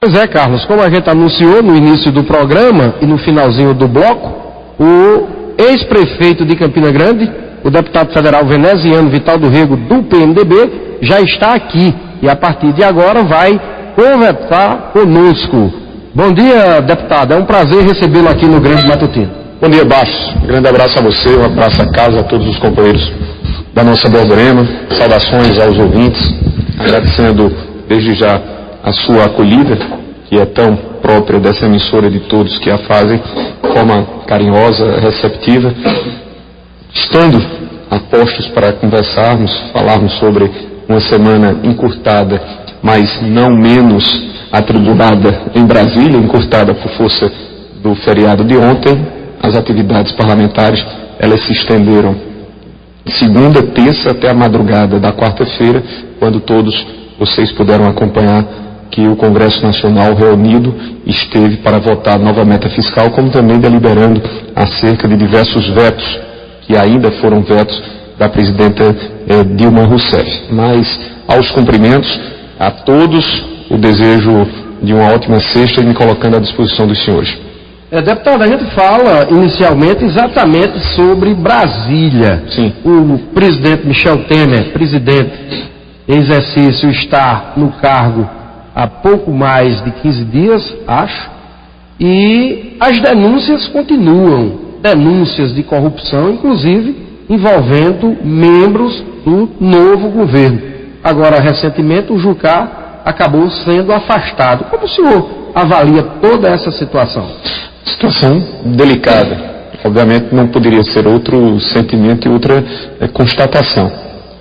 Pois é, Carlos, como a gente anunciou no início do programa e no finalzinho do bloco, o ex-prefeito de Campina Grande, o deputado federal veneziano Vital do Rego, do PMDB, já está aqui e a partir de agora vai conversar conosco. Bom dia, deputado, é um prazer recebê-lo aqui no Grande Matutino. Bom dia, Bastos. Um grande abraço a você, um abraço à casa, a todos os companheiros da nossa Borborema. Saudações aos ouvintes, agradecendo desde já a sua acolhida, que é tão própria dessa emissora de todos que a fazem de forma carinhosa, receptiva. Estando a postos para conversarmos, falarmos sobre uma semana encurtada, mas não menos atribulada em Brasília, encurtada por força do feriado de ontem. As atividades parlamentares, elas se estenderam segunda, terça até a madrugada da quarta-feira, quando todos vocês puderam acompanhar que o Congresso Nacional reunido esteve para votar a nova meta fiscal, como também deliberando acerca de diversos vetos, que ainda foram vetos da presidenta Dilma Rousseff. Mas aos cumprimentos, a todos o desejo de uma ótima sexta e me colocando à disposição dos senhores. Deputado, a gente fala inicialmente exatamente sobre Brasília. Sim. O presidente Michel Temer, presidente em exercício, está no cargo há pouco mais de 15 dias, acho, e as denúncias continuam, denúncias de corrupção, inclusive envolvendo membros do novo governo. Agora, recentemente, o Jucá acabou sendo afastado. Como o senhor avalia toda essa situação? Situação delicada. Obviamente não poderia ser outro sentimento e outra constatação.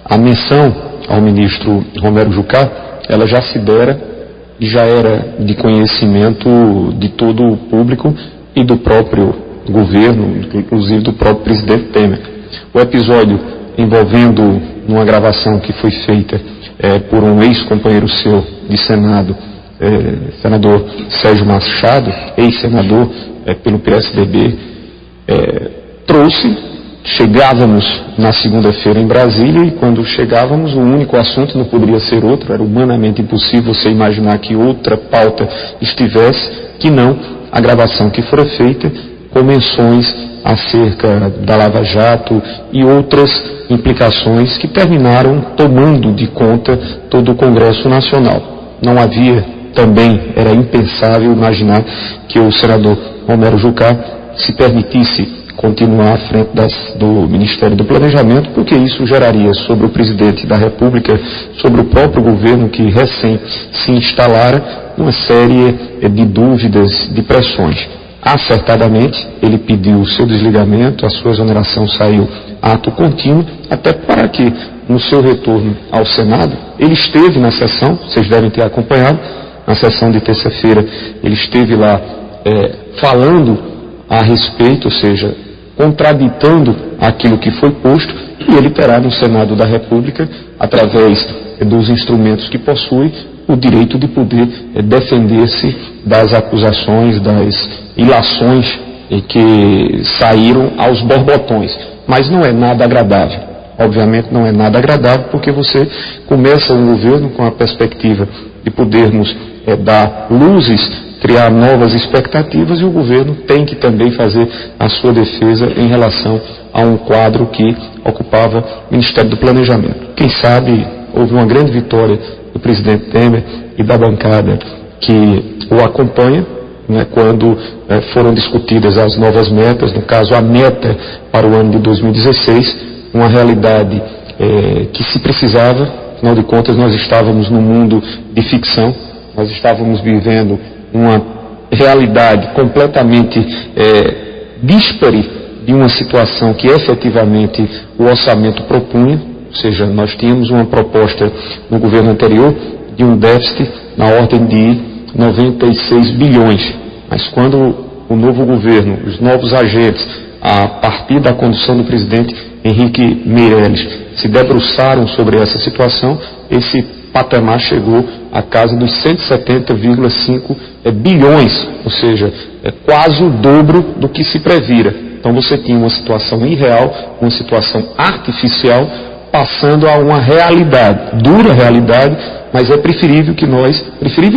A menção ao ministro Romero Jucá, ela já se dera e já era de conhecimento de todo o público e do próprio governo, inclusive do próprio presidente Temer. O episódio envolvendo uma gravação que foi feita por um ex-companheiro seu de Senado, senador Sérgio Machado, ex-senador pelo PSDB, chegávamos na segunda-feira em Brasília e quando chegávamos o único assunto não poderia ser outro, era humanamente impossível você imaginar que outra pauta estivesse que não a gravação que fora feita com menções acerca da Lava Jato e outras implicações que terminaram tomando de conta todo o Congresso Nacional. Não havia também, era impensável imaginar que o senador Romero Jucá se permitisse continuar à frente do Ministério do Planejamento, porque isso geraria sobre o presidente da República, sobre o próprio governo que recém se instalara, uma série de dúvidas, de pressões. Acertadamente, ele pediu o seu desligamento, a sua exoneração saiu ato contínuo, até para que, no seu retorno ao Senado, ele esteve na sessão, vocês devem ter acompanhado, na sessão de terça-feira, ele esteve lá falando a respeito, ou seja, contraditando aquilo que foi posto, e ele terá no Senado da República, através dos instrumentos que possui, o direito de poder defender-se das acusações, das ilações que saíram aos borbotões. Mas não é nada agradável. Obviamente não é nada agradável, porque você começa um governo com a perspectiva de podermos dar luzes, criar novas expectativas, e o governo tem que também fazer a sua defesa em relação a um quadro que ocupava o Ministério do Planejamento. Quem sabe houve uma grande vitória do presidente Temer e da bancada que o acompanha, quando foram discutidas as novas metas, no caso a meta para o ano de 2016, uma realidade que se precisava. Afinal de contas, nós estávamos num mundo de ficção, nós estávamos vivendo uma realidade completamente díspare de uma situação que efetivamente o orçamento propunha, ou seja, nós tínhamos uma proposta no governo anterior de um déficit na ordem de 96 bilhões, mas quando o novo governo, os novos agentes, a partir da condução do presidente Henrique Meirelles, se debruçaram sobre essa situação, esse patamar chegou à casa dos 170,5 bilhões, ou seja, quase o dobro do que se previra. Então você tinha uma situação irreal, uma situação artificial, passando a uma realidade, dura realidade, mas é preferível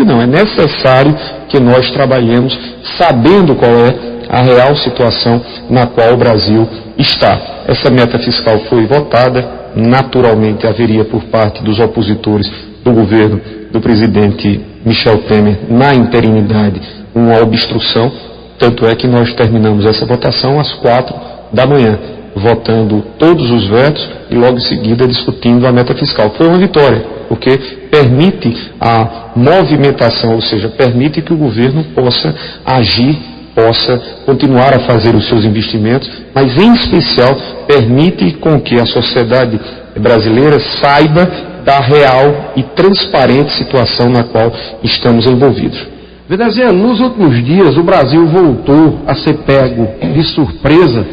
não, é necessário que nós trabalhemos sabendo qual é a real situação na qual o Brasil está. Essa meta fiscal foi votada, naturalmente haveria por parte dos opositores do governo do presidente Michel Temer na interinidade uma obstrução, tanto é que nós terminamos essa votação às 4 da manhã, votando todos os vetos e logo em seguida discutindo a meta fiscal. Foi uma vitória, porque permite a movimentação, ou seja, permite que o governo possa agir, possa continuar a fazer os seus investimentos, mas em especial permite com que a sociedade brasileira saiba da real e transparente situação na qual estamos envolvidos. Veneziano, nos últimos dias o Brasil voltou a ser pego de surpresa,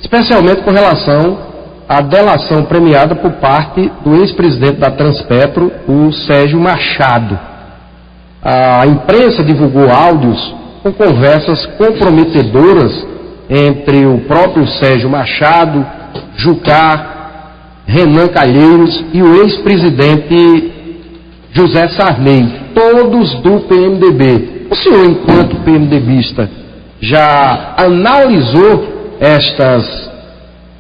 especialmente com relação à delação premiada por parte do ex-presidente da Transpetro, o Sérgio Machado. A imprensa divulgou áudios com conversas comprometedoras entre o próprio Sérgio Machado, Jucá, Renan Calheiros e o ex-presidente José Sarney, todos do PMDB. O senhor, enquanto PMDBista, já analisou estas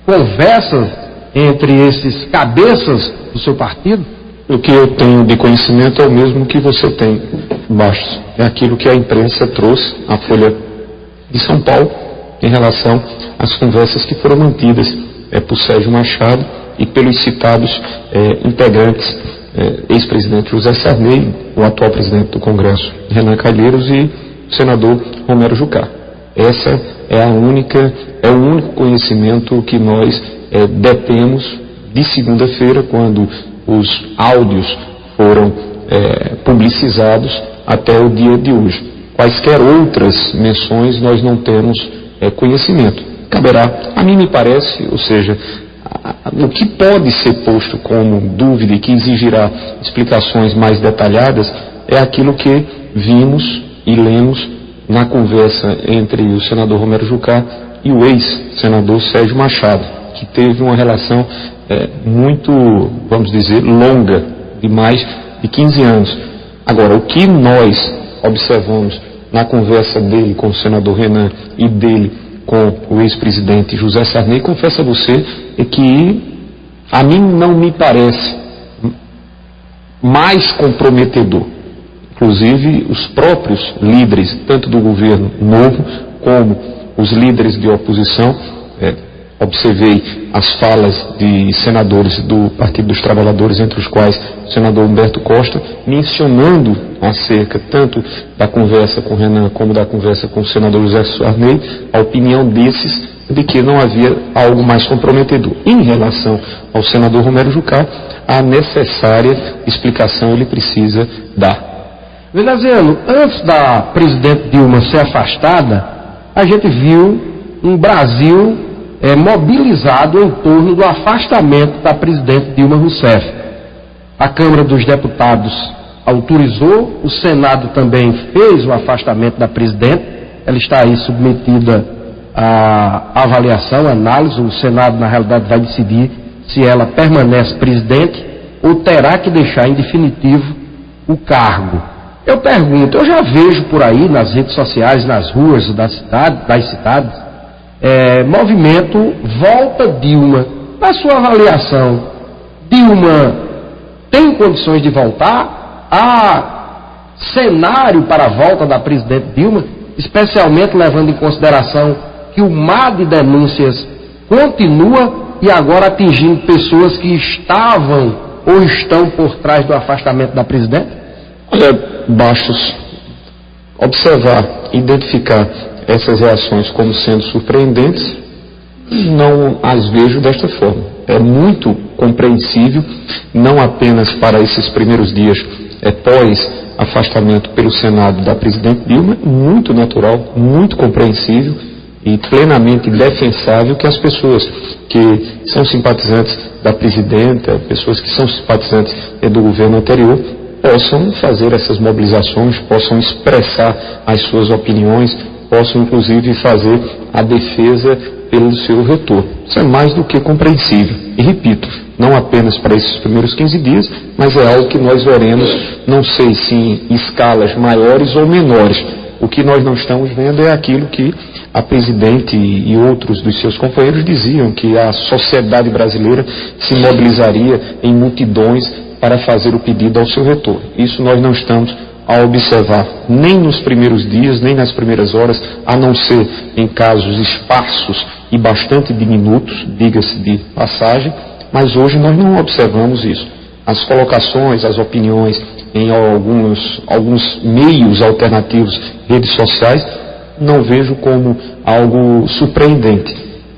conversas entre esses cabeças do seu partido? O que eu tenho de conhecimento é o mesmo que você tem, Bastos. É aquilo que a imprensa trouxe, a Folha de São Paulo, em relação às conversas que foram mantidas por Sérgio Machado e pelos citados integrantes, ex-presidente José Sarney, o atual presidente do Congresso, Renan Calheiros, e o senador Romero Jucá. Essa é o único conhecimento que nós detemos de segunda-feira, quando os áudios foram publicizados até o dia de hoje. Quaisquer outras menções nós não temos conhecimento. Caberá, a mim me parece, ou seja, o que pode ser posto como dúvida e que exigirá explicações mais detalhadas é aquilo que vimos e lemos na conversa entre o senador Romero Jucá e o ex-senador Sérgio Machado, que teve uma relação muito, vamos dizer, longa, de mais de 15 anos. Agora, o que nós observamos na conversa dele com o senador Renan e dele com o ex-presidente José Sarney, confesso a você, é que a mim não me parece mais comprometedor. Inclusive, os próprios líderes, tanto do governo novo, como os líderes de oposição, observei as falas de senadores do Partido dos Trabalhadores, entre os quais o senador Humberto Costa, mencionando acerca tanto da conversa com Renan como da conversa com o senador José Sarney, a opinião desses de que não havia algo mais comprometedor. Em relação ao senador Romero Jucá, a necessária explicação ele precisa dar. Veneziano, antes da presidente Dilma ser afastada, a gente viu um Brasil mobilizado em torno do afastamento da presidente Dilma Rousseff. A Câmara dos Deputados autorizou, o Senado também fez o afastamento da presidente, ela está aí submetida à avaliação, análise. O Senado, na realidade, vai decidir se ela permanece presidente ou terá que deixar em definitivo o cargo. Eu pergunto, eu já vejo por aí nas redes sociais, nas ruas das cidades, movimento Volta Dilma. Na sua avaliação, Dilma tem condições de voltar? Há cenário para a volta da presidente Dilma, especialmente levando em consideração que o mar de denúncias continua e agora atingindo pessoas que estavam ou estão por trás do afastamento da presidente? Olha, Bastos, observar, identificar essas reações como sendo surpreendentes, não as vejo desta forma. É muito compreensível, não apenas para esses primeiros dias pós afastamento pelo Senado da presidente Dilma, muito natural, muito compreensível e plenamente defensável que as pessoas que são simpatizantes da presidenta, pessoas que são simpatizantes do governo anterior, possam fazer essas mobilizações, possam expressar as suas opiniões, possam inclusive fazer a defesa pelo seu retorno. Isso é mais do que compreensível. E repito, não apenas para esses primeiros 15 dias, mas é algo que nós veremos, não sei se em escalas maiores ou menores. O que nós não estamos vendo é aquilo que a presidente e outros dos seus companheiros diziam, que a sociedade brasileira se mobilizaria em multidões para fazer o pedido ao seu retorno. Isso nós não estamos a observar, nem nos primeiros dias, nem nas primeiras horas, a não ser em casos esparsos e bastante diminutos, diga-se de passagem, mas hoje nós não observamos isso. As colocações, as opiniões em alguns meios alternativos, redes sociais, não vejo como algo surpreendente.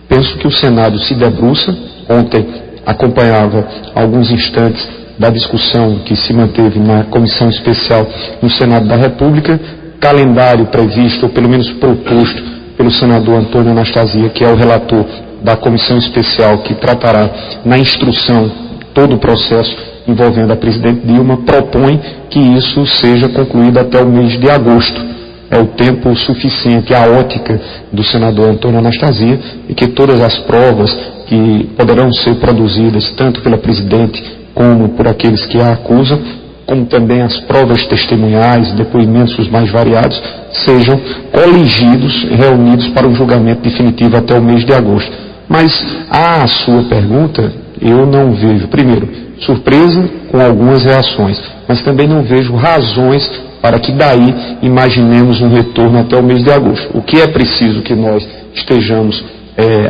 Penso que o Senado se debruça. Ontem acompanhava alguns instantes da discussão que se manteve na comissão especial no Senado da República, calendário previsto, ou pelo menos proposto, pelo senador Antônio Anastasia, que é o relator da comissão especial que tratará na instrução todo o processo envolvendo a presidente Dilma, propõe que isso seja concluído até o mês de agosto. É o tempo suficiente, a ótica do senador Antônio Anastasia, e que todas as provas que poderão ser produzidas, tanto pela presidente como por aqueles que a acusam, como também as provas testemunhais, depoimentos os mais variados, sejam coligidos, reunidos para um julgamento definitivo até o mês de agosto. Mas a sua pergunta, eu não vejo, primeiro, surpresa com algumas reações, mas também não vejo razões para que daí imaginemos um retorno até o mês de agosto. O que é preciso que nós estejamos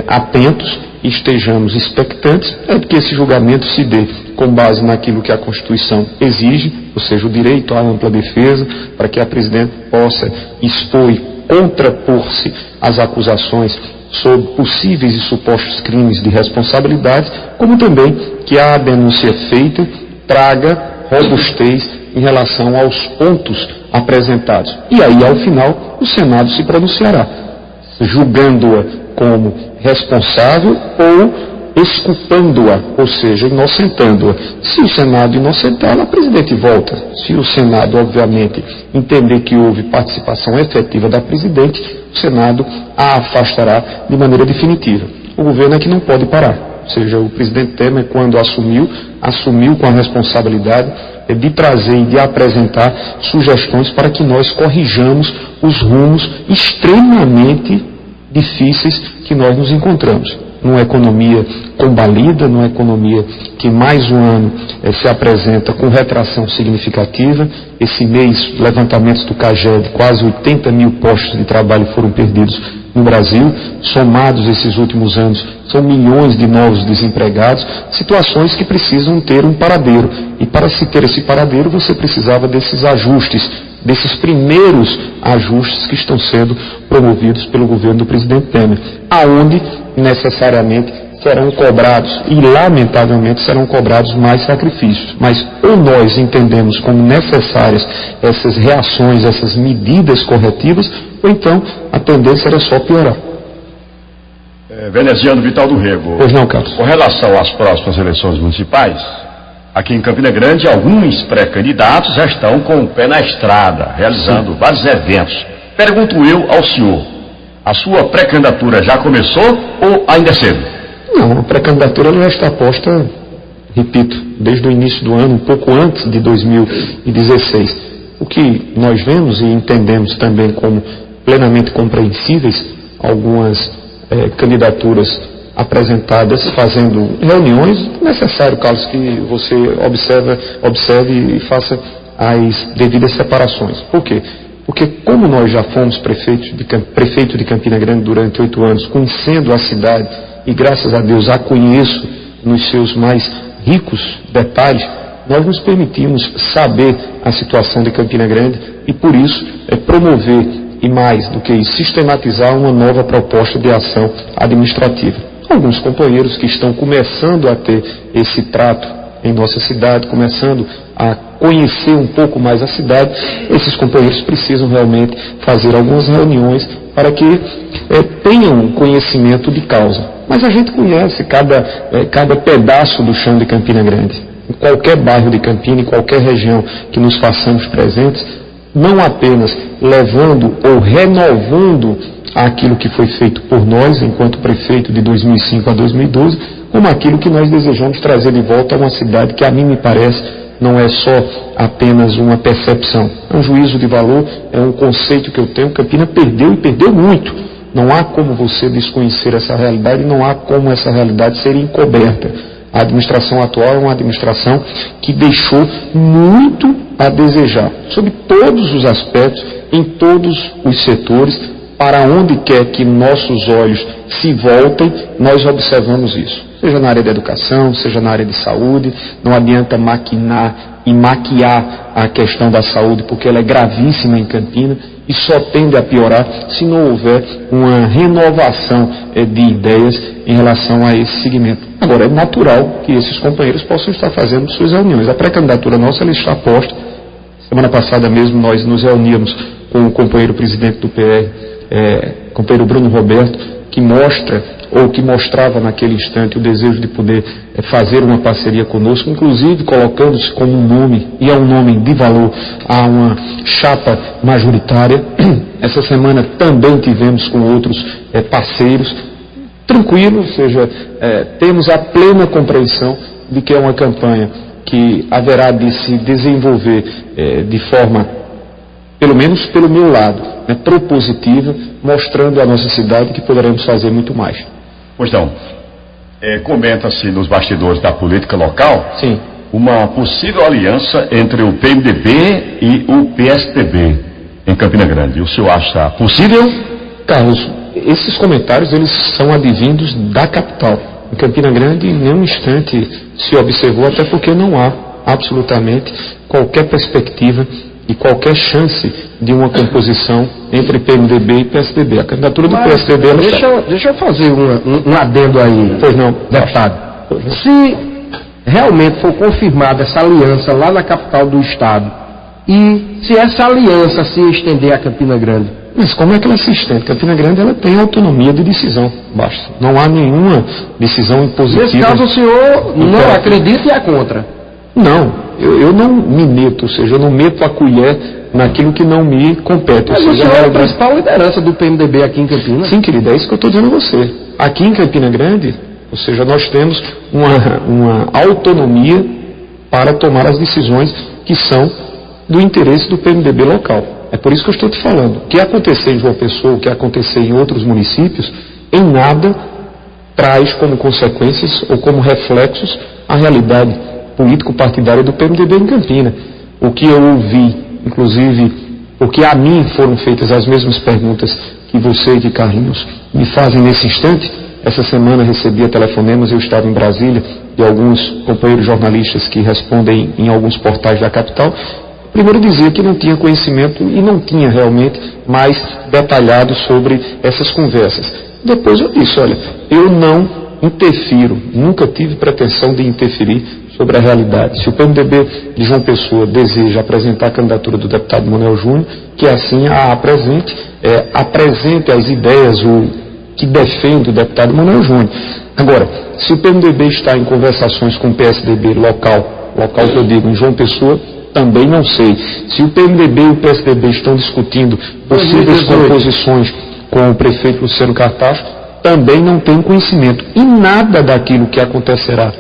atentos, estejamos expectantes, é que esse julgamento se dê com base naquilo que a Constituição exige, ou seja, o direito à ampla defesa, para que a presidente possa expor e contrapor-se às acusações sobre possíveis e supostos crimes de responsabilidade, como também que a denúncia feita traga robustez em relação aos pontos apresentados. E aí, ao final, o Senado se pronunciará, julgando-a como responsável ou exculpando-a, ou seja, inocentando-a. Se o Senado inocentá-la, a presidente volta. Se o Senado, obviamente, entender que houve participação efetiva da presidente, o Senado a afastará de maneira definitiva. O governo é que não pode parar. Ou seja, o presidente Temer, quando assumiu com a responsabilidade de trazer e de apresentar sugestões para que nós corrijamos os rumos extremamente difíceis que nós nos encontramos. Numa economia combalida, numa economia que mais um ano se apresenta com retração significativa. Esse mês, levantamentos do CAGED, quase 80 mil postos de trabalho foram perdidos no Brasil. Somados esses últimos anos, são milhões de novos desempregados, situações que precisam ter um paradeiro. E para se ter esse paradeiro, você precisava desses ajustes, desses primeiros ajustes que estão sendo promovidos pelo governo do presidente Temer, aonde necessariamente serão cobrados, e lamentavelmente serão cobrados mais sacrifícios. Mas ou nós entendemos como necessárias essas reações, essas medidas corretivas, ou então a tendência era só piorar. Veneziano Vital do Rego. Pois não, Carlos. Com relação às próximas eleições municipais, aqui em Campina Grande, alguns pré-candidatos já estão com o pé na estrada, realizando vários eventos. Pergunto eu ao senhor, a sua pré-candidatura já começou ou ainda é cedo? Não, a pré-candidatura já está posta, repito, desde o início do ano, um pouco antes de 2016. O que nós vemos e entendemos também como plenamente compreensíveis, algumas candidaturas apresentadas, fazendo reuniões, é necessário, Carlos, que você observe e faça as devidas separações. Por quê? Porque como nós já fomos prefeito de Campina Grande durante 8 anos, conhecendo a cidade, e graças a Deus a conheço nos seus mais ricos detalhes, nós nos permitimos saber a situação de Campina Grande e por isso promover, e mais do que isso, sistematizar uma nova proposta de ação administrativa. Alguns companheiros que estão começando a ter esse trato em nossa cidade, começando a conhecer um pouco mais a cidade, esses companheiros precisam realmente fazer algumas reuniões para que tenham conhecimento de causa. Mas a gente conhece cada pedaço do chão de Campina Grande. Em qualquer bairro de Campina, em qualquer região que nos façamos presentes, não apenas levando ou renovando aquilo que foi feito por nós, enquanto prefeito de 2005 a 2012, como aquilo que nós desejamos trazer de volta a uma cidade que, a mim me parece, não é só apenas uma percepção. É um juízo de valor, é um conceito que eu tenho. Campina perdeu e perdeu muito. Não há como você desconhecer essa realidade, não há como essa realidade ser encoberta. A administração atual é uma administração que deixou muito a desejar, sob todos os aspectos, em todos os setores. Para onde quer que nossos olhos se voltem, nós observamos isso. Seja na área da educação, seja na área de saúde. Não adianta maquinar e maquiar a questão da saúde, porque ela é gravíssima em Campina e só tende a piorar se não houver uma renovação de ideias em relação a esse segmento. Agora, é natural que esses companheiros possam estar fazendo suas reuniões. A pré-candidatura nossa ela está posta. Semana passada mesmo nós nos reuníamos com o companheiro presidente do PR, companheiro Bruno Roberto, que mostrava naquele instante o desejo de poder fazer uma parceria conosco, inclusive colocando-se como um nome, e é um nome de valor, a uma chapa majoritária. Essa semana também tivemos com outros parceiros, tranquilo, ou seja, temos a plena compreensão de que é uma campanha que haverá de se desenvolver de forma, pelo menos pelo meu lado, propositiva, mostrando à nossa cidade que poderemos fazer muito mais. Pois não. Comenta-se nos bastidores da política local, sim, uma possível aliança entre o PMDB e o PSDB em Campina Grande. O senhor acha possível? Carlos, esses comentários eles são advindos da capital. Em Campina Grande, em nenhum instante se observou, até porque não há absolutamente qualquer perspectiva e qualquer chance de uma composição entre PMDB e PSDB. A candidatura do PSDB... Deixa eu fazer um adendo aí, pois não, deputado. Se realmente for confirmada essa aliança lá na capital do estado, e se essa aliança se estender a Campina Grande... Mas como é que ela se estende? Campina Grande ela tem autonomia de decisão, basta. Não há nenhuma decisão impositiva. Nesse caso o senhor não acredita e é contra? Não, eu não me meto, ou seja, eu não meto a colher naquilo que não me compete. Mas o senhor é a principal liderança do PMDB aqui em Campina? Sim, querida, é isso que eu estou dizendo a você. Aqui em Campina Grande, ou seja, nós temos uma autonomia para tomar as decisões que são do interesse do PMDB local. É por isso que eu estou te falando. O que acontecer em João Pessoa, o que acontecer em outros municípios, em nada traz como consequências ou como reflexos a realidade político-partidária do PMDB em Campina. O que eu ouvi, inclusive, porque a mim foram feitas as mesmas perguntas que você e que Carlinhos me fazem nesse instante. Essa semana recebi telefonemas, eu estava em Brasília, de alguns companheiros jornalistas que respondem em alguns portais da capital. Primeiro dizia que não tinha conhecimento e não tinha realmente mais detalhado sobre essas conversas. Depois eu disse, olha, eu não interfiro, nunca tive pretensão de interferir sobre a realidade. Se o PMDB de João Pessoa deseja apresentar a candidatura do deputado Manuel Júnior, que assim a apresente, apresente as ideias que defende o deputado Manuel Júnior. Agora, se o PMDB está em conversações com o PSDB local que eu digo, em João Pessoa, também não sei. Se o PMDB e o PSDB estão discutindo possíveis composições com o prefeito Luciano Cartacho, também não tenho conhecimento. E nada daquilo que acontecerá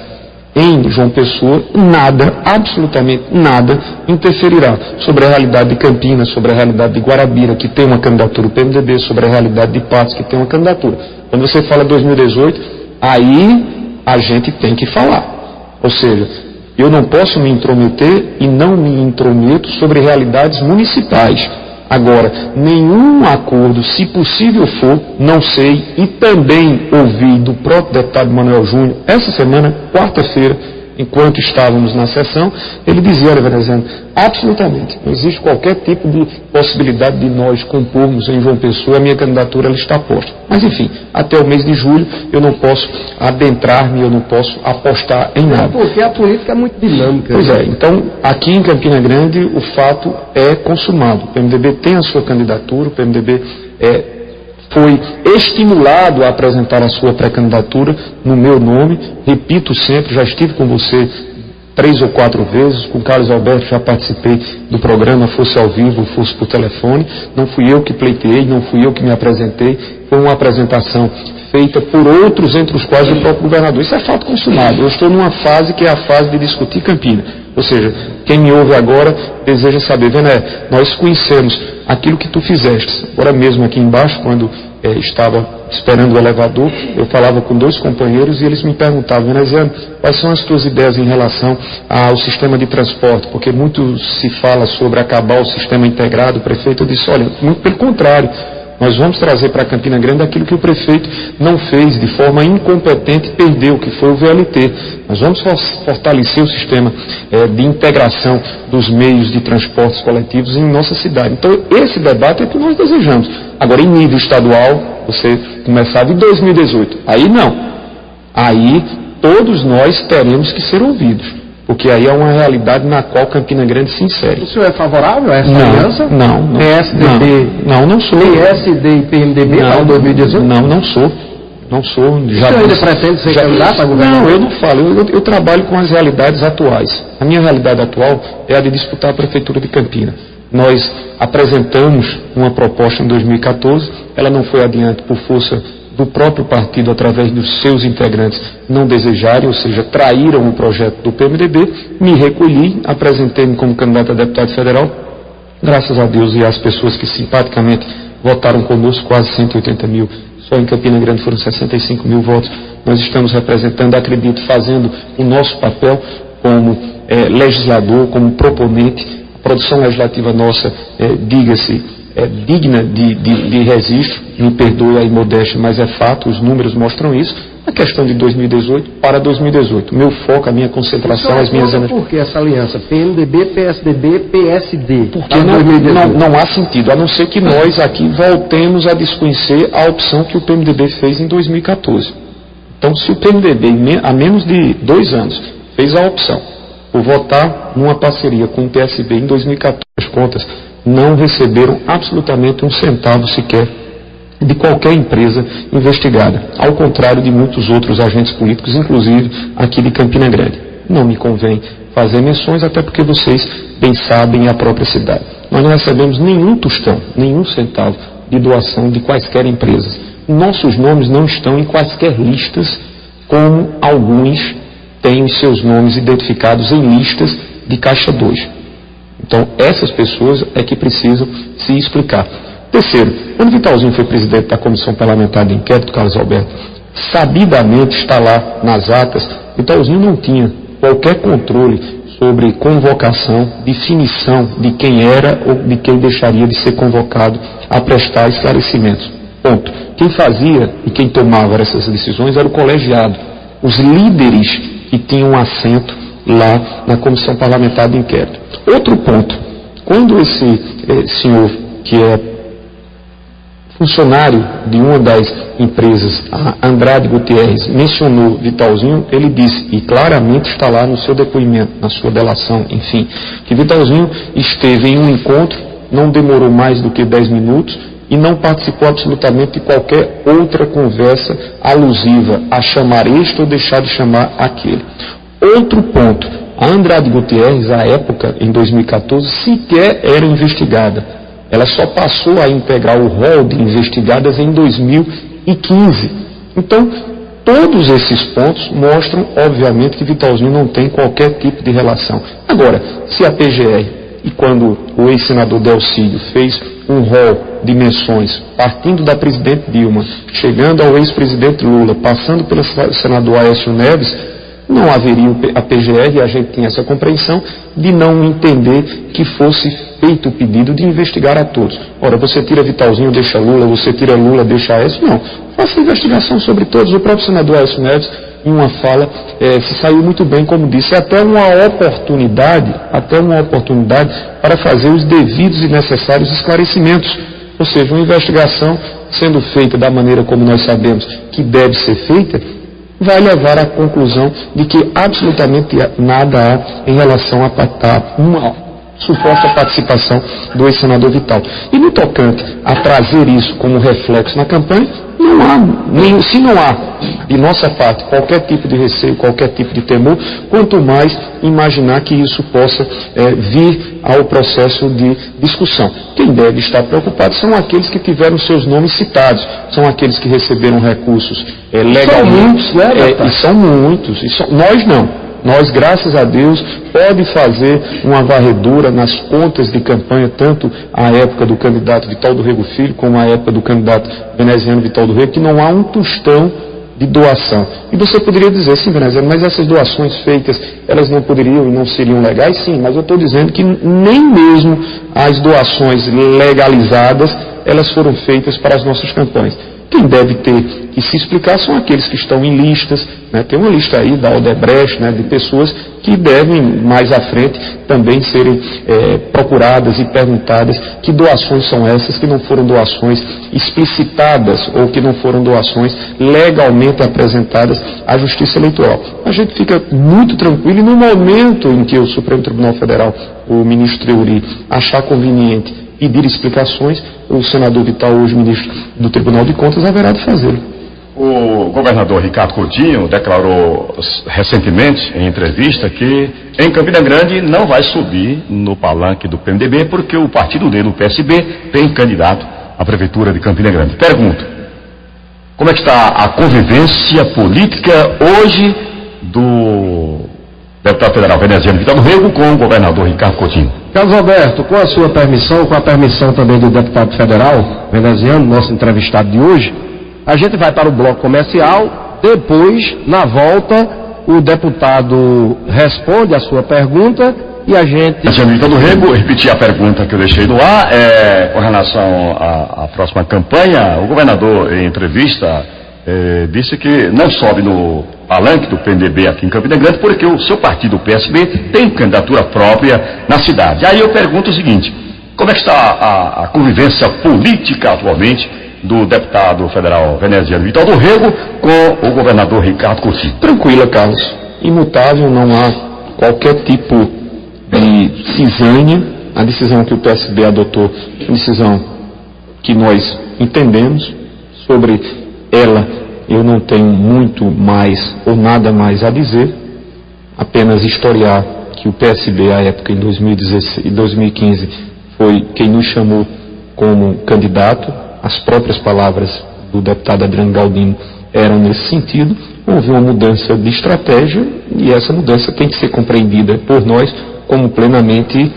em João Pessoa, nada, absolutamente nada, interferirá sobre a realidade de Campinas, sobre a realidade de Guarabira, que tem uma candidatura do PMDB, sobre a realidade de Patos, que tem uma candidatura. Quando você fala 2018, aí a gente tem que falar. Ou seja, eu não posso me intrometer e não me intrometo sobre realidades municipais. Agora, nenhum acordo, se possível for, não sei, e também ouvi do próprio deputado Manuel Júnior, essa semana, quarta-feira, enquanto estávamos na sessão, ele dizia, olha, vereador, absolutamente, não existe qualquer tipo de possibilidade de nós compormos em João Pessoa, a minha candidatura ela está posta. Mas enfim, até o mês de julho eu não posso adentrar-me, eu não posso apostar em nada. Porque a política é muito dinâmica. Pois é, então aqui em Campina Grande o fato é consumado. O PMDB tem a sua candidatura, o PMDB foi estimulado a apresentar a sua pré-candidatura no meu nome. Repito sempre, já estive com você 3 ou 4 vezes. Com Carlos Alberto já participei do programa, fosse ao vivo, fosse por telefone. Não fui eu que pleiteei, não fui eu que me apresentei. Foi uma apresentação feita por outros, entre os quais o próprio governador. Isso é fato consumado. Eu estou numa fase que é a fase de discutir Campina. Ou seja, quem me ouve agora deseja saber, Vené, nós conhecemos aquilo que tu fizeste. Agora mesmo aqui embaixo, quando estava esperando o elevador, eu falava com 2 companheiros e eles me perguntavam, Veneziano, quais são as tuas ideias em relação ao sistema de transporte? Porque muito se fala sobre acabar o sistema integrado. O prefeito disse, olha, muito pelo contrário, nós vamos trazer para Campina Grande aquilo que o prefeito não fez de forma incompetente e perdeu, que foi o VLT. Nós vamos fortalecer o sistema de integração dos meios de transportes coletivos em nossa cidade. Então, esse debate é o que nós desejamos. Agora, em nível estadual, você começava em 2018. Aí não. Aí, todos nós teremos que ser ouvidos. Porque aí é uma realidade na qual Campina Grande se insere. O senhor é favorável a essa aliança? Não. PSDB? Não sou. PSD e PMDB para 2018? Não sou. Não sou. O senhor ainda pretende ser candidato a governador? Não, eu não falo. Eu trabalho com as realidades atuais. A minha realidade atual é a de disputar a Prefeitura de Campina. Nós apresentamos uma proposta em 2014, ela não foi adiante por força do próprio partido, através dos seus integrantes não desejarem, ou seja, traíram o projeto do PMDB, me recolhi, apresentei-me como candidato a deputado federal, graças a Deus e às pessoas que simpaticamente votaram conosco, quase 180 mil, só em Campina Grande foram 65 mil votos, nós estamos representando, acredito, fazendo o nosso papel como legislador, como proponente, a produção legislativa nossa, diga-se, digna de registro, me perdoe a imodéstia, mas é fato, os números mostram isso. A questão de 2018 para 2018. Meu foco, a minha concentração, as minhas... Por que essa aliança? PMDB, PSDB, PSD? Porque não há sentido, a não ser que nós aqui voltemos a desconhecer a opção que o PMDB fez em 2014. Então, se o PMDB, há menos de 2 anos, fez a opção por votar numa parceria com o PSB em 2014, as contas não receberam absolutamente um centavo sequer de qualquer empresa investigada, ao contrário de muitos outros agentes políticos, inclusive aqui de Campina Grande. Não me convém fazer menções, até porque vocês bem sabem a própria cidade. Nós não recebemos nenhum tostão, nenhum centavo de doação de quaisquer empresas. Nossos nomes não estão em quaisquer listas, como alguns têm os seus nomes identificados em listas de Caixa 2. Então, essas pessoas é que precisam se explicar. Terceiro, quando Vitalzinho foi presidente da Comissão Parlamentar de Inquérito, Carlos Alberto, sabidamente está lá nas atas, Vitalzinho não tinha qualquer controle sobre convocação, definição de quem era ou de quem deixaria de ser convocado a prestar esclarecimentos. Ponto. Quem fazia e quem tomava essas decisões era o colegiado, os líderes que tinham assento lá na Comissão Parlamentar de Inquérito. Outro ponto, quando esse senhor, que é funcionário de uma das empresas, a Andrade Gutierrez, mencionou Vitalzinho, ele disse, e claramente está lá no seu depoimento, na sua delação, enfim, que Vitalzinho esteve em um encontro, não demorou mais do que 10 minutos, e não participou absolutamente de qualquer outra conversa alusiva a chamar este ou deixar de chamar aquele. Outro ponto, a Andrade Gutierrez, à época, em 2014, sequer era investigada. Ela só passou a integrar o rol de investigadas em 2015. Então, todos esses pontos mostram, obviamente, que Vitalzinho não tem qualquer tipo de relação. Agora, se a PGR, e quando o ex-senador Delcídio fez um rol de menções, partindo da presidente Dilma, chegando ao ex-presidente Lula, passando pelo senador Aécio Neves, não haveria a PGR, e a gente tinha essa compreensão, de não entender que fosse feito o pedido de investigar a todos. Ora, você tira Vitalzinho, deixa Lula, você tira Lula, deixa Aécio, não. Faça investigação sobre todos. O próprio senador Aécio Neves, em uma fala, se saiu muito bem, como disse, até uma oportunidade para fazer os devidos e necessários esclarecimentos. Ou seja, uma investigação sendo feita da maneira como nós sabemos que deve ser feita, vai levar à conclusão de que absolutamente nada há em relação a pactar suposta participação do ex-senador Vital. E no tocante a trazer isso como reflexo na campanha, não há, se não há, de nossa parte, qualquer tipo de receio, qualquer tipo de temor, quanto mais imaginar que isso possa vir ao processo de discussão. Quem deve estar preocupado são aqueles que tiveram seus nomes citados, são aqueles que receberam recursos legalmente. São muitos, né, e são muitos, nós não. Nós, graças a Deus, pode fazer uma varredura nas contas de campanha, tanto à época do candidato Vital do Rego Filho, como à época do candidato veneziano Vital do Rego, que não há um tostão de doação. E você poderia dizer, sim, veneziano, mas essas doações feitas, elas não poderiam e não seriam legais? Sim, mas eu estou dizendo que nem mesmo as doações legalizadas, elas foram feitas para as nossas campanhas. Quem deve ter que se explicar são aqueles que estão em listas, né? Tem uma lista aí da Odebrecht, né, de pessoas que devem mais à frente também serem procuradas e perguntadas que doações são essas, que não foram doações explicitadas ou que não foram doações legalmente apresentadas à Justiça Eleitoral. A gente fica muito tranquilo e no momento em que o Supremo Tribunal Federal, o ministro Fleury, achar conveniente pedir explicações, o senador Vital, hoje ministro do Tribunal de Contas, haverá de fazê-lo. O governador Ricardo Coutinho declarou recentemente, em entrevista, que em Campina Grande não vai subir no palanque do PMDB porque o partido dele, o PSB, tem candidato à prefeitura de Campina Grande. Pergunto, como é que está a convivência política hoje do deputado federal veneziano Vital do Rego com o governador Ricardo Coutinho? Carlos Alberto, com a sua permissão, com a permissão também do deputado federal veneziano, nosso entrevistado de hoje, a gente vai para o bloco comercial, depois, na volta, o deputado responde a sua pergunta e a gente... Veneziano Vital do Rego, repetir a pergunta que eu deixei no ar, com relação à próxima campanha, o governador, em entrevista, disse que não sobe no palanque do PMDB aqui em Campina Grande porque o seu partido, o PSB, tem candidatura própria na cidade. Aí eu pergunto o seguinte, como é que está a convivência política atualmente do deputado federal veneziano Vital do Rego com o governador Ricardo Coutinho? Tranquila, Carlos. Imutável, não há qualquer tipo de cisanha. A decisão que o PSB adotou é uma decisão que nós entendemos. Sobre ela, eu não tenho muito mais ou nada mais a dizer, apenas historiar que o PSB, à época, em 2015, foi quem nos chamou como candidato. As próprias palavras do deputado Adriano Galdino eram nesse sentido. Houve uma mudança de estratégia e essa mudança tem que ser compreendida por nós como plenamente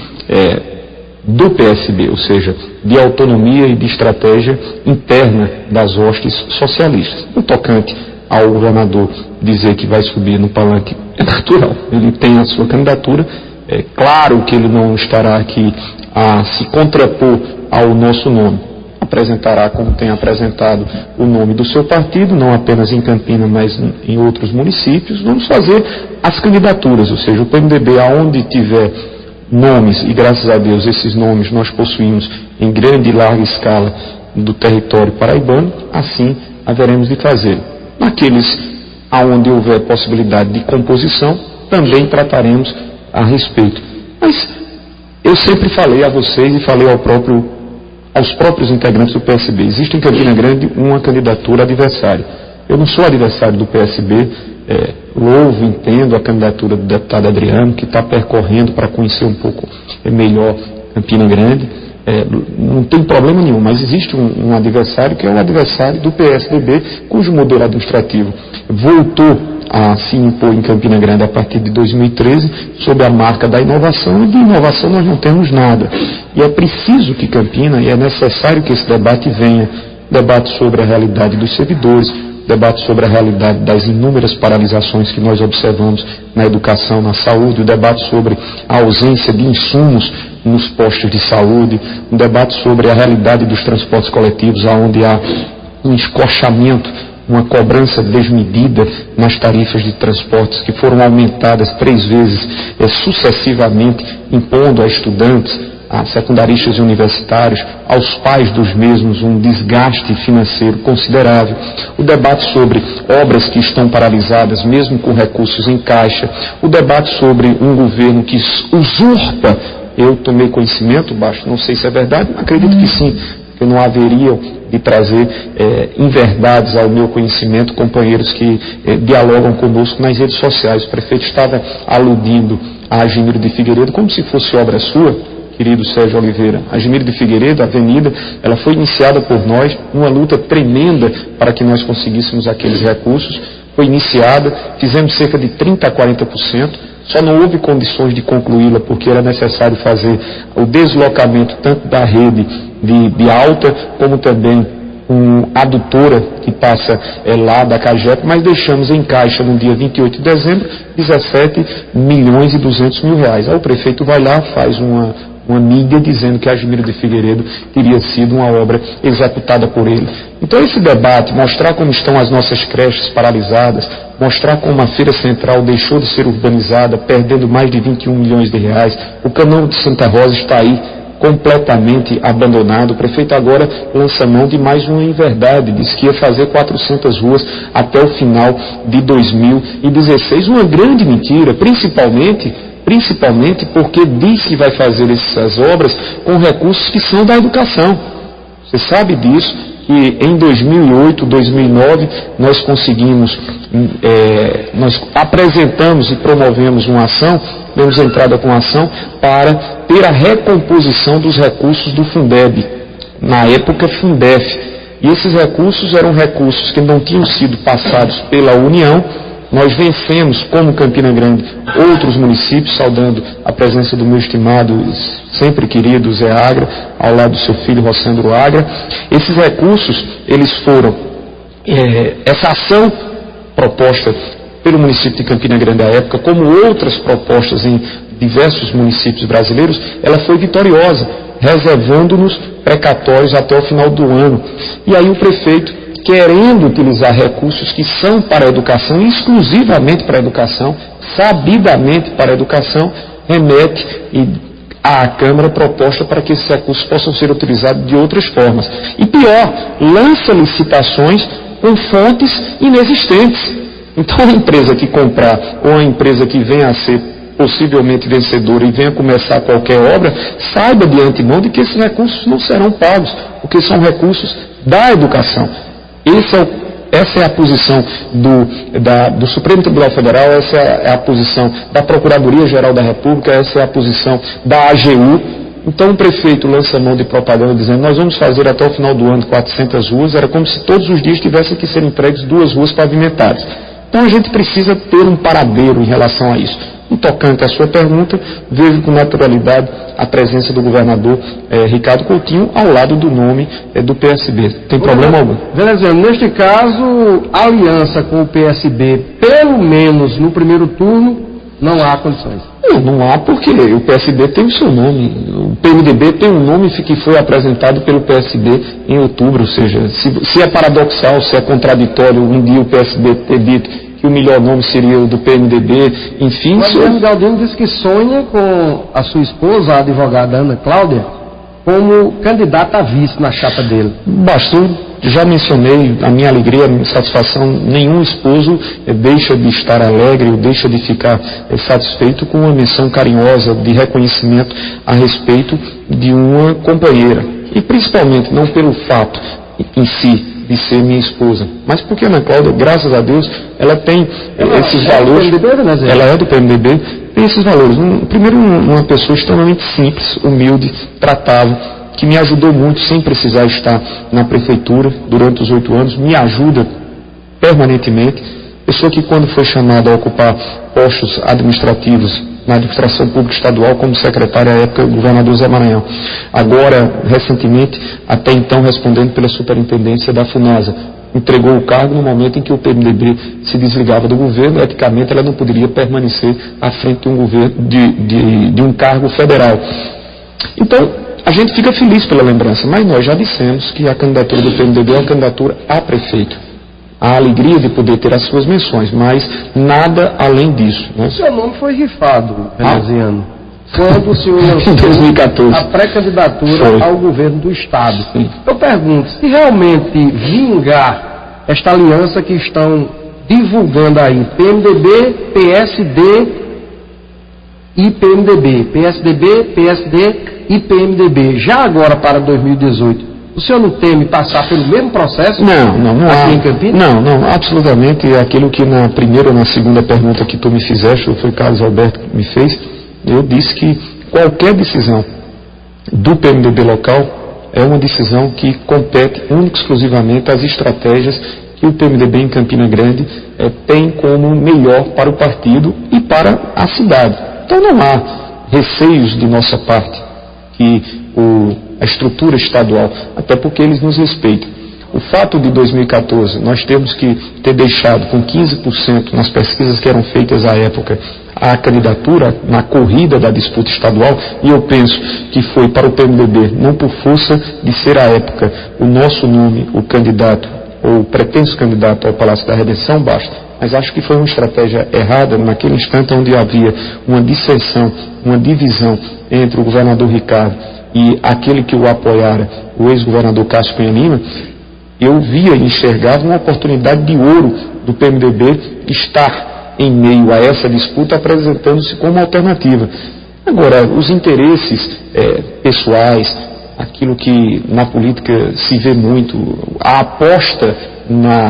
do PSB, ou seja, de autonomia e de estratégia interna das hostes socialistas. No tocante ao governador dizer que vai subir no palanque, é natural, ele tem a sua candidatura, é claro que ele não estará aqui a se contrapor ao nosso nome, apresentará como tem apresentado o nome do seu partido, não apenas em Campina, mas em outros municípios. Vamos fazer as candidaturas, ou seja, o PMDB, aonde tiver nomes, e graças a Deus esses nomes nós possuímos em grande e larga escala do território paraibano, assim haveremos de fazer. Naqueles aonde houver possibilidade de composição, também trataremos a respeito. Mas eu sempre falei a vocês e falei aos próprios integrantes do PSB, existe em Campina Grande uma candidatura adversária. Eu não sou adversário do PSB, louvo, entendo a candidatura do deputado Adriano, que está percorrendo para conhecer um pouco melhor Campina Grande. Não tem problema nenhum, mas existe um adversário que é o adversário do PSDB, cujo modelo administrativo voltou a se impor em Campina Grande a partir de 2013, sob a marca da inovação, e de inovação nós não temos nada. E é preciso que Campina, e é necessário que esse debate venha, debate sobre a realidade dos servidores, debate sobre a realidade das inúmeras paralisações que nós observamos na educação, na saúde, o debate sobre a ausência de insumos nos postos de saúde, um debate sobre a realidade dos transportes coletivos, onde há um escorchamento, uma cobrança desmedida nas tarifas de transportes que foram aumentadas 3 vezes sucessivamente, impondo a estudantes, a secundaristas e universitários, aos pais dos mesmos, um desgaste financeiro considerável. O debate sobre obras que estão paralisadas, mesmo com recursos em caixa. O debate sobre um governo que usurpa eu tomei conhecimento, Baixo, não sei se é verdade, mas acredito que sim, porque não haveria de trazer inverdades ao meu conhecimento, companheiros que dialogam conosco nas redes sociais. O prefeito estava aludindo a Agemiro de Figueiredo como se fosse obra sua, querido Sérgio Oliveira. A Agemiro de Figueiredo, a avenida, ela foi iniciada por nós numa luta tremenda para que nós conseguíssemos aqueles recursos. Foi iniciada, fizemos cerca de 30% a 40%, só não houve condições de concluí-la porque era necessário fazer o deslocamento tanto da rede de alta, como também adutora que passa lá da CAGEP, mas deixamos em caixa no dia 28 de dezembro 17 milhões e 200 mil reais. Aí o prefeito vai lá, faz uma mídia dizendo que a Agemiro de Figueiredo teria sido uma obra executada por ele. Então esse debate, mostrar como estão as nossas creches paralisadas, mostrar como a Feira Central deixou de ser urbanizada, perdendo mais de 21 milhões de reais, o Canão de Santa Rosa está aí completamente abandonado. O prefeito agora lança mão de mais uma inverdade, diz que ia fazer 400 ruas até o final de 2016. Uma grande mentira, principalmente porque diz que vai fazer essas obras com recursos que são da educação. Você sabe disso, que em 2008, 2009, nós conseguimos, nós apresentamos e promovemos uma ação, demos entrada com uma ação para ter a recomposição dos recursos do Fundeb, na época Fundef. E esses recursos eram recursos que não tinham sido passados pela União. Nós vencemos, como Campina Grande, outros municípios, saudando a presença do meu estimado, sempre querido Zé Agra, ao lado do seu filho Rossandro Agra. Esses recursos, eles foram, essa ação proposta pelo município de Campina Grande à época, como outras propostas em diversos municípios brasileiros, ela foi vitoriosa, reservando-nos precatórios até o final do ano. E aí o prefeito, querendo utilizar recursos que são para a educação, exclusivamente para a educação, sabidamente para a educação, remete à Câmara proposta para que esses recursos possam ser utilizados de outras formas. E pior, lança licitações com fontes inexistentes. Então a empresa que comprar, ou a empresa que venha a ser possivelmente vencedora e venha começar qualquer obra, saiba de antemão de que esses recursos não serão pagos, porque são recursos da educação. Essa é a posição do Supremo Tribunal Federal, essa é a posição da Procuradoria-Geral da República, essa é a posição da AGU. Então o prefeito lança mão de propaganda dizendo: nós vamos fazer até o final do ano 400 ruas, era como se todos os dias tivessem que ser entregues 2 ruas pavimentadas. Então a gente precisa ter um paradeiro em relação a isso. No tocante à sua pergunta, vejo com naturalidade a presença do governador Ricardo Coutinho ao lado do nome do PSB. Tem problema algum? Veneziano, neste caso, a aliança com o PSB, pelo menos no primeiro turno, não há condições. Não há, porque o PSB tem o seu nome. O PMDB tem um nome que foi apresentado pelo PSB em outubro. Ou seja, se é paradoxal, se é contraditório um dia o PSB ter dito que o melhor nome seria o do PMDB, enfim... O Adriano Galdino disse que sonha com a sua esposa, a advogada Ana Cláudia, como candidata a vice na chapa dele. Bastou, já mencionei a minha alegria, a minha satisfação. Nenhum esposo deixa de estar alegre ou deixa de ficar satisfeito com uma menção carinhosa de reconhecimento a respeito de uma companheira. E principalmente, não pelo fato em si de ser minha esposa, mas porque a Ana Cláudia, graças a Deus, ela tem esses valores. Ela é do PMDB, tem esses valores. Primeiro, uma pessoa extremamente simples, humilde, tratável, que me ajudou muito sem precisar estar na prefeitura durante os 8 anos, me ajuda permanentemente. Pessoa que, quando foi chamada a ocupar postos administrativos na administração pública estadual, como secretário à época do governador Zé Maranhão. Agora, recentemente, até então respondendo pela superintendência da FUNASA. Entregou o cargo no momento em que o PMDB se desligava do governo. Eticamente, ela não poderia permanecer à frente de um governo, de um cargo federal. Então, a gente fica feliz pela lembrança, mas nós já dissemos que a candidatura do PMDB é uma candidatura a prefeito. A alegria de poder ter as suas menções, mas nada além disso. Né? O seu nome foi rifado, veneziano, quando o senhor em 2014. A pré-candidatura ao governo do Estado. Sim. Eu pergunto, se realmente vingar esta aliança que estão divulgando aí, PMDB, PSD e PMDB, PSDB, PSD e PMDB. Já agora para 2018, o senhor não teme passar pelo mesmo processo? Não aqui há, em Campinas? Não, absolutamente. Aquilo que na primeira ou na segunda pergunta que tu me fizeste, ou foi o Carlos Alberto que me fez, eu disse que qualquer decisão do PMDB local é uma decisão que compete única e exclusivamente às estratégias que o PMDB em Campina Grande tem como melhor para o partido e para a cidade. Então não há receios de nossa parte que a estrutura estadual, até porque eles nos respeitam. O fato de 2014 nós temos que ter deixado com 15% nas pesquisas que eram feitas à época a candidatura na corrida da disputa estadual, e eu penso que foi para o PMDB, não por força de ser à época o nosso nome, o candidato, ou o pretenso candidato ao Palácio da Redenção, basta. Mas acho que foi uma estratégia errada naquele instante onde havia uma dissensão, uma divisão entre o governador Ricardo e aquele que o apoiara, o ex-governador Cássio Cunha Lima. Eu via e enxergava uma oportunidade de ouro do PMDB estar em meio a essa disputa apresentando-se como alternativa. Agora, os interesses pessoais, aquilo que na política se vê muito, a aposta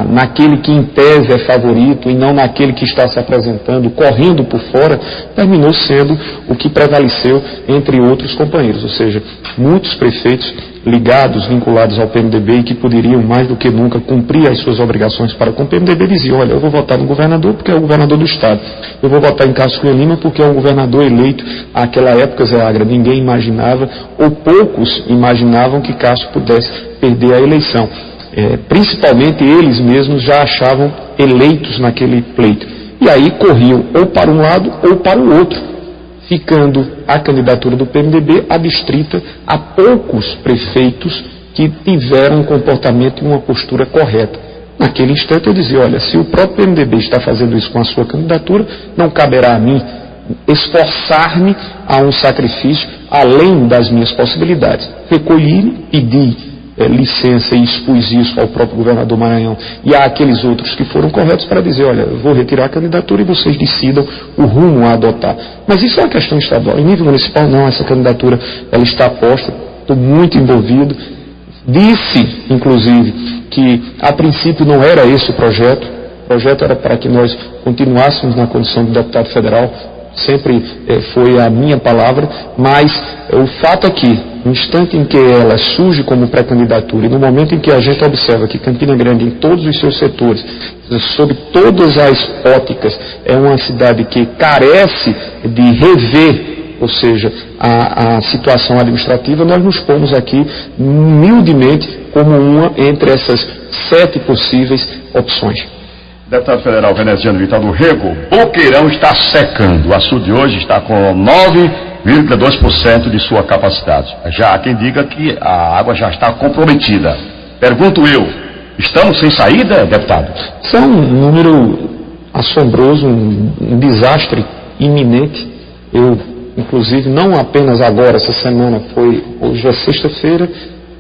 naquele que em tese é favorito e não naquele que está se apresentando, correndo por fora, terminou sendo o que prevaleceu entre outros companheiros. Ou seja, muitos prefeitos ligados, vinculados ao PMDB e que poderiam mais do que nunca cumprir as suas obrigações para com o PMDB diziam: olha, eu vou votar no governador porque é o governador do estado, eu vou votar em Cássio Cunha Lima porque é um governador eleito. Àquela época, Zé Agra, ninguém imaginava, ou poucos imaginavam, que Cássio pudesse perder a eleição. Principalmente eles mesmos já achavam eleitos naquele pleito. E aí corriam ou para um lado ou para o outro, ficando a candidatura do PMDB adstrita a poucos prefeitos que tiveram um comportamento e uma postura correta. Naquele instante eu dizia: olha, se o próprio PMDB está fazendo isso com a sua candidatura, não caberá a mim esforçar-me a um sacrifício além das minhas possibilidades. Recolhi-me, pedi licença e expus isso ao próprio governador Maranhão e àqueles outros que foram corretos para dizer: olha, eu vou retirar a candidatura e vocês decidam o rumo a adotar. Mas isso é uma questão estadual. Em nível municipal, não, essa candidatura ela está posta, estou muito envolvido. Disse, inclusive, que a princípio não era esse o projeto era para que nós continuássemos na condição de deputado federal, sempre foi a minha palavra, mas o fato é que no instante em que ela surge como pré-candidatura e no momento em que a gente observa que Campina Grande, em todos os seus setores, sob todas as óticas, é uma cidade que carece de rever, ou seja, a situação administrativa, nós nos pomos aqui humildemente como uma entre essas 7 possíveis opções. Deputado federal veneziano Vital do Rego, Boqueirão está secando. O açude de hoje está com 9,2% de sua capacidade. Já há quem diga que a água já está comprometida. Pergunto eu, estamos sem saída, deputado? Isso é um número assombroso, um desastre iminente. Eu, inclusive, não apenas agora, essa semana, hoje é sexta-feira,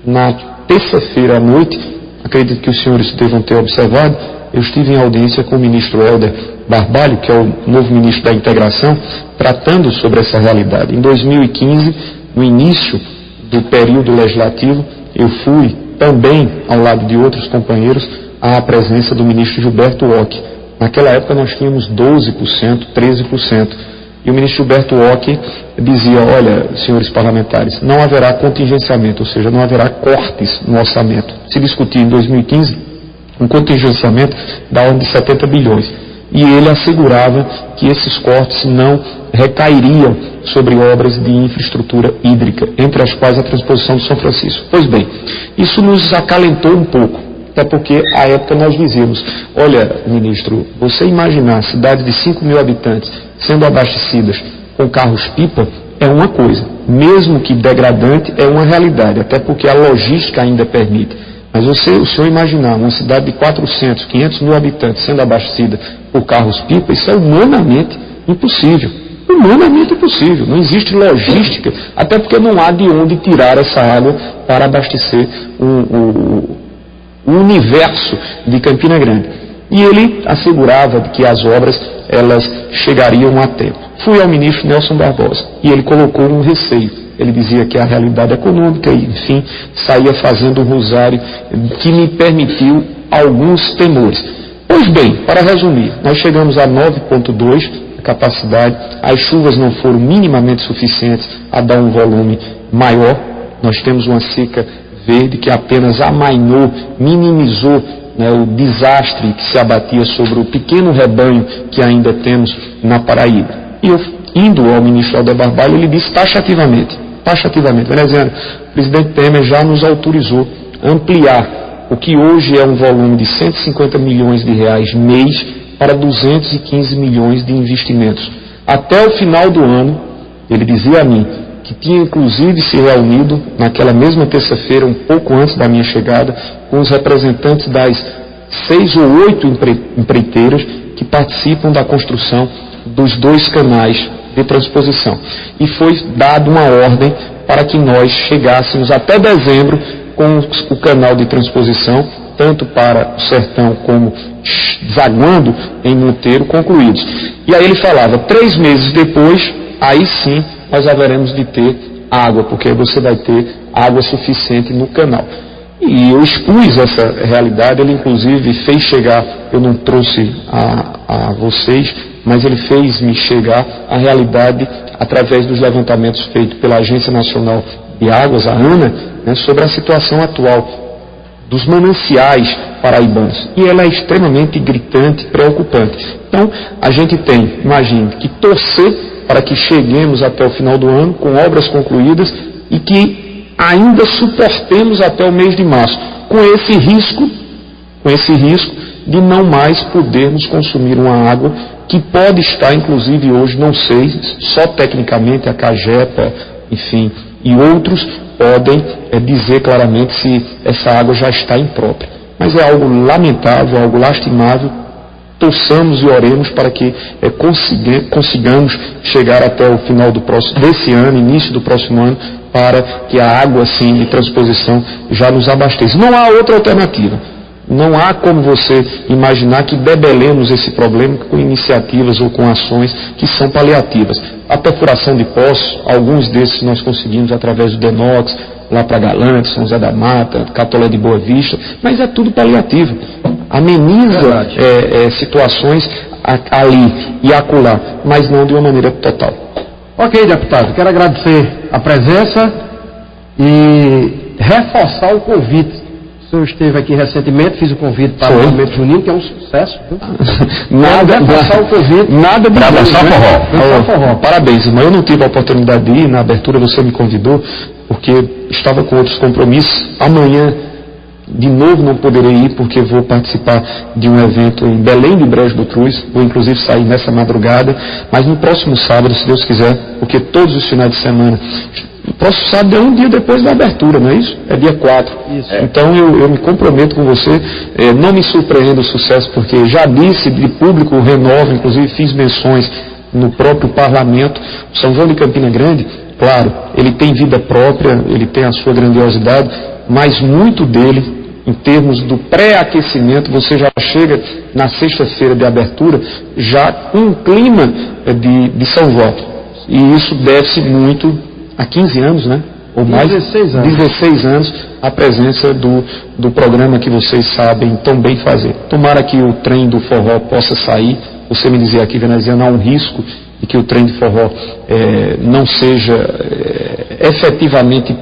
na terça-feira à noite, acredito que os senhores devam ter observado, eu estive em audiência com o ministro Helder Barbalho, que é o novo ministro da Integração, tratando sobre essa realidade. Em 2015, no início do período legislativo, eu fui também, ao lado de outros companheiros, à presença do ministro Gilberto Occhi. Naquela época nós tínhamos 12%, 13%. E o ministro Gilberto Occhi dizia: olha, senhores parlamentares, não haverá contingenciamento, ou seja, não haverá cortes no orçamento. Se discutia em 2015 um contingenciamento da ordem de 70 bilhões. E ele assegurava que esses cortes não recairiam sobre obras de infraestrutura hídrica, entre as quais a transposição do São Francisco. Pois bem, isso nos acalentou um pouco, até porque à época nós dizíamos: olha, ministro, você imaginar cidades de 5 mil habitantes sendo abastecidas com carros-pipa é uma coisa, mesmo que degradante, é uma realidade, até porque a logística ainda permite. Mas o senhor imaginar uma cidade de 400, 500 mil habitantes sendo abastecida por carros-pipa, isso é humanamente impossível. Humanamente impossível. Não existe logística, até porque não há de onde tirar essa água para abastecer o universo de Campina Grande. E ele assegurava que as obras elas chegariam a tempo. Fui ao ministro Nelson Barbosa e ele colocou um receio. Ele dizia que a realidade econômica, e, enfim, saía fazendo um rosário que me permitiu alguns temores. Pois bem, para resumir, nós chegamos a 9,2 a capacidade, as chuvas não foram minimamente suficientes a dar um volume maior, nós temos uma seca verde que apenas amainou, minimizou, né, o desastre que se abatia sobre o pequeno rebanho que ainda temos na Paraíba. E eu, indo ao ministro Helder Barbalho, ele disse taxativamente, veneziano, o presidente Temer já nos autorizou a ampliar o que hoje é um volume de 150 milhões de reais mês para 215 milhões de investimentos. Até o final do ano, ele dizia a mim, que tinha inclusive se reunido naquela mesma terça-feira, um pouco antes da minha chegada, com os representantes das 6 ou 8 empreiteiras que participam da construção dos 2 canais de transposição. E foi dada uma ordem para que nós chegássemos até dezembro com o canal de transposição, tanto para o Sertão como desaguando em Monteiro, concluídos. E aí ele falava, 3 meses depois, aí sim nós haveremos de ter água, porque você vai ter água suficiente no canal. E eu expus essa realidade, ele inclusive fez chegar, eu não trouxe a vocês, mas ele fez-me chegar a realidade através dos levantamentos feitos pela Agência Nacional de Águas, a ANA, né, sobre a situação atual dos mananciais paraibanos. E ela é extremamente gritante, preocupante. Então, a gente tem, imagine, que torcer para que cheguemos até o final do ano com obras concluídas e que ainda suportemos até o mês de março, com esse risco de não mais podermos consumir uma água que pode estar, inclusive hoje, não sei, só tecnicamente a CAGEPA, enfim, e outros podem dizer claramente se essa água já está imprópria. Mas é algo lamentável, algo lastimável. Torçamos e oremos para que consigamos chegar até o final desse ano, início do próximo ano, para que a água, sim, de transposição já nos abasteça. Não há outra alternativa. Não há como você imaginar que debelemos esse problema com iniciativas ou com ações que são paliativas. A perfuração de poços, alguns desses nós conseguimos através do DENOX, lá para Galante, São José da Mata, Catolé de Boa Vista, mas é tudo paliativo. Ameniza situações ali e acolá, mas não de uma maneira total. Ok, deputado, quero agradecer a presença e reforçar o convite. O senhor esteve aqui recentemente, fiz o convite para o movimento junino, que é um sucesso. Reforçar o convite. Nada de para dançar forró. Parabéns, irmão. Eu não tive a oportunidade de ir, na abertura você me convidou, porque estava com outros compromissos. Amanhã, de novo, não poderei ir, porque vou participar de um evento em Belém de Brejo do Cruz. Vou, inclusive, sair nessa madrugada. Mas no próximo sábado, se Deus quiser, porque todos os finais de semana... O próximo sábado é um dia depois da abertura, não é isso? É dia 4. Isso. Então eu me comprometo com você. Não me surpreenda o sucesso, porque já disse de público, renovo, inclusive fiz menções no próprio parlamento. O São João de Campina Grande, claro, ele tem vida própria, ele tem a sua grandiosidade, mas muito dele, em termos do pré-aquecimento, você já chega na sexta-feira de abertura, já com um clima de São João. E isso deve-se muito há 15 anos, né? Ou mais, 16 anos, a presença do programa que vocês sabem tão bem fazer. Tomara que o trem do forró possa sair. Você me dizia aqui, veneziano, há um risco de que o trem de forró não seja efetivamente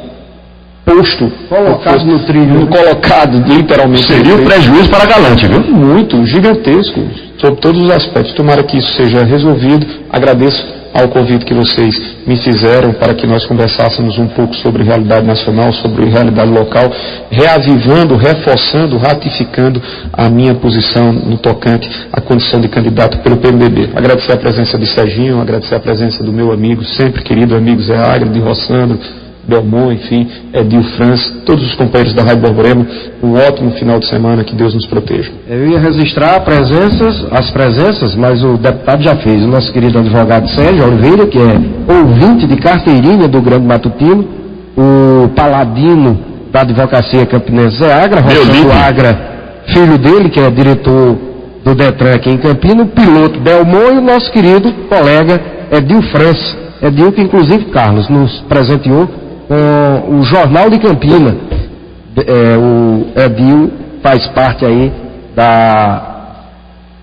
posto, colocado no trilho, colocado literalmente. Seria um prejuízo para Galante, viu? Muito, gigantesco, sob todos os aspectos. Tomara que isso seja resolvido. Agradeço ao convite que vocês me fizeram para que nós conversássemos um pouco sobre realidade nacional, sobre realidade local, reavivando, reforçando, ratificando a minha posição no tocante à condição de candidato pelo PMDB. Agradecer a presença de Serginho, agradecer a presença do meu amigo, sempre querido amigo Zé Agra, de Rossandro, Belmont, enfim, Edil França, todos os companheiros da Rádio Borborema, um ótimo final de semana, que Deus nos proteja. Eu ia registrar as presenças, mas o deputado já fez. O nosso querido advogado Sérgio Oliveira, que é ouvinte de carteirinha do Grande Matutino, o paladino da advocacia campinense Zé Agra, Rossandro Agra, filho dele, que é diretor do Detran aqui em Campina, o piloto Belmont e o nosso querido colega Edil França. Edil que inclusive, Carlos, nos presenteou com o Jornal de Campina. O Edil faz parte aí da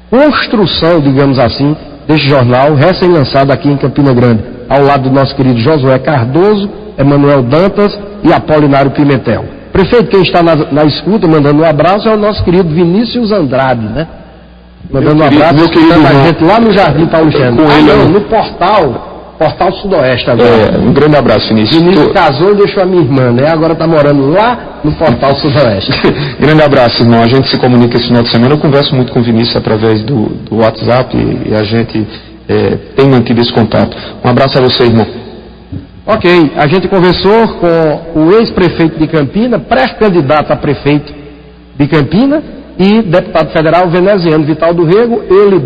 construção, digamos assim, deste jornal recém-lançado aqui em Campina Grande, ao lado do nosso querido Josué Cardoso, Emanuel Dantas e Apolinário Pimentel. Prefeito, quem está na escuta, mandando um abraço, é o nosso querido Vinícius Andrade, né? Mandando um abraço, escutando a gente lá no Jardim Paulo Xano. No Portal Sudoeste agora. Um grande abraço, Vinícius. Vinícius casou e deixou a minha irmã, né? Agora está morando lá no Portal Sudoeste. Grande abraço, irmão. A gente se comunica esse final de semana. Eu converso muito com o Vinícius através do WhatsApp e a gente tem mantido esse contato. Um abraço a você, irmão. Ok, a gente conversou com o ex-prefeito de Campina, pré-candidato a prefeito de Campina, e deputado federal veneziano Vital do Rego. Ele